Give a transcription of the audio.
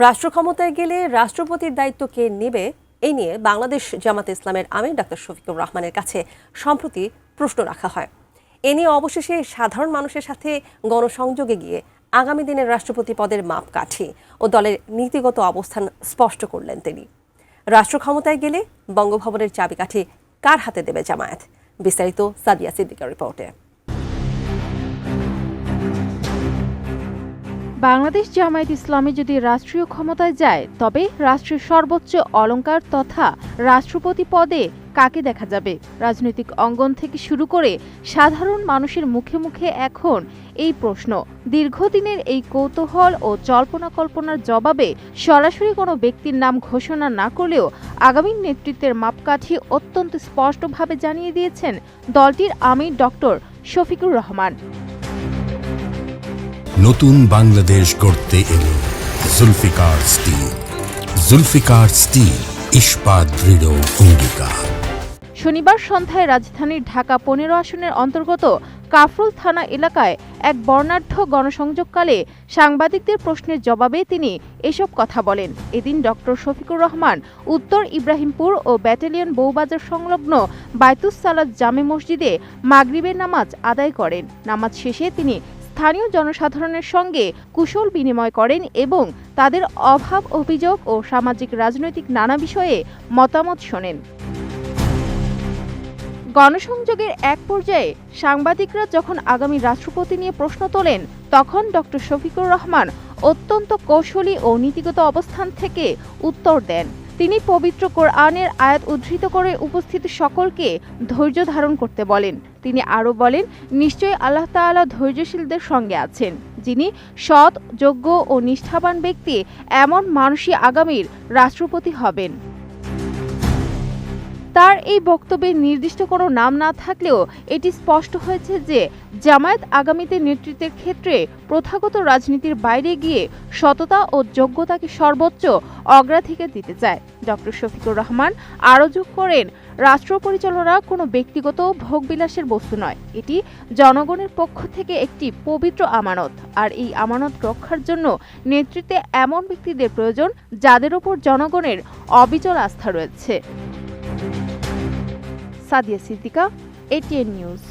রাষ্ট্র ক্ষমতায় গেলে রাষ্ট্রপতির দায়িত্ব কে নেবে এই নিয়ে বাংলাদেশ জামাতে ইসলামের আমির ডাক্তার শফিকুর রহমানের কাছে সম্প্রতি প্রশ্ন রাখা হয়। এ নিয়ে অবশেষে সাধারণ মানুষের সাথে গণসংযোগে গিয়ে আগামী দিনের রাষ্ট্রপতি পদের মাপকাঠি ও দলের নীতিগত অবস্থান স্পষ্ট করলেন তিনি। রাষ্ট্র ক্ষমতায় গেলে বঙ্গভবনের চাবিকাঠি কার হাতে দেবে জামায়াত? বিস্তারিত সাদিয়া সিদ্দিকার রিপোর্টে। বাংলাদেশ জামায়াত ইসলামী যদি রাষ্ট্রীয় ক্ষমতায় যায় তবে রাষ্ট্রের সর্বোচ্চ অলংকার তথা রাষ্ট্রপতি পদে কাকে দেখা যাবে? রাজনৈতিক অঙ্গন থেকে শুরু করে সাধারণ মানুষের মুখে মুখে এখন এই প্রশ্ন। দীর্ঘদিনের এই কৌতূহল ও জল্পনা কল্পনার জবাবে সরাসরি কোনো ব্যক্তির নাম ঘোষণা না করলেও আগামী নেতৃত্বের মাপকাঠি অত্যন্ত স্পষ্টভাবে জানিয়ে দিয়েছেন দলটির আমির ডক্টর শফিকুর রহমান। নতুন বাংলাদেশ গড়তে এলো জুলফিকার স্টিল। জুলফিকার স্টিল, ইস্পাত দৃঢ় অঙ্গীকার। শনিবার সন্ধ্যায় রাজধানীর ঢাকা ১৫ আসনের অন্তর্গত কাফরুল থানা এলাকায় এক বর্ণাঢ্য গণসংযোগকালে সাংবাদিকদের প্রশ্নের জবাবে তিনি এসব কথা বলেন। এদিন ডক্টর শফিকুর রহমান উত্তর ইব্রাহিমপুর ও ব্যাটালিয়ন বউবাজার সংলগ্ন বায়তুস সালাত জামে মসজিদে মাগরিবের নামাজ আদায় করেন। নামাজ শেষে তিনি স্থানীয় জনসাধারণের সঙ্গে কুশল বিনিময় করেন এবং তাদের অভাব অভিযোগ ও সামাজিক রাজনৈতিক নানা বিষয়ে মতামত শোনেন। গণসংযোগের এক পর্যায়ে সাংবাদিকরা যখন আগামী রাষ্ট্রপতি নিয়ে প্রশ্ন তোলেন তখন ডক্টর শফিকুর রহমান অত্যন্ত কৌশলী ও নীতিগত অবস্থান থেকে উত্তর দেন। তিনি পবিত্র কোরআনের আয়াত উদ্ধৃত করে উপস্থিত সকলকে ধৈর্য ধারণ করতে বলেন। তিনি আরও বলেন, নিশ্চয়ই আল্লাহ তাআলা ধৈর্যশীলদের সঙ্গে আছেন। যিনি সৎ, যোগ্য ও নিষ্ঠাবান ব্যক্তি, এমন মানুষই আগামীর রাষ্ট্রপতি হবেন। তার এই বক্তব্যে নির্দিষ্ট কোনো নাম না থাকলেও এটি স্পষ্ট হয়েছে যে জামায়াত আগামীতে নেতৃত্বের ক্ষেত্রে প্রথাগত রাজনীতির বাইরে গিয়ে সততা ও যোগ্যতাকে সর্বোচ্চ অগ্রাধিকার দিতে চায়। ডক্টর শফিকুর রহমান আরও যোগ করেন, রাষ্ট্র পরিচালনা কোনো ব্যক্তিগত ভোগবিলাসের বস্তু নয়। এটি জনগণের পক্ষ থেকে একটি পবিত্র আমানত। আর এই আমানত রক্ষার জন্য নেতৃত্বে এমন ব্যক্তিদের প্রয়োজন যাদের ওপর জনগণের অবিচল আস্থা রয়েছে। Sadia Siddika, ATN news.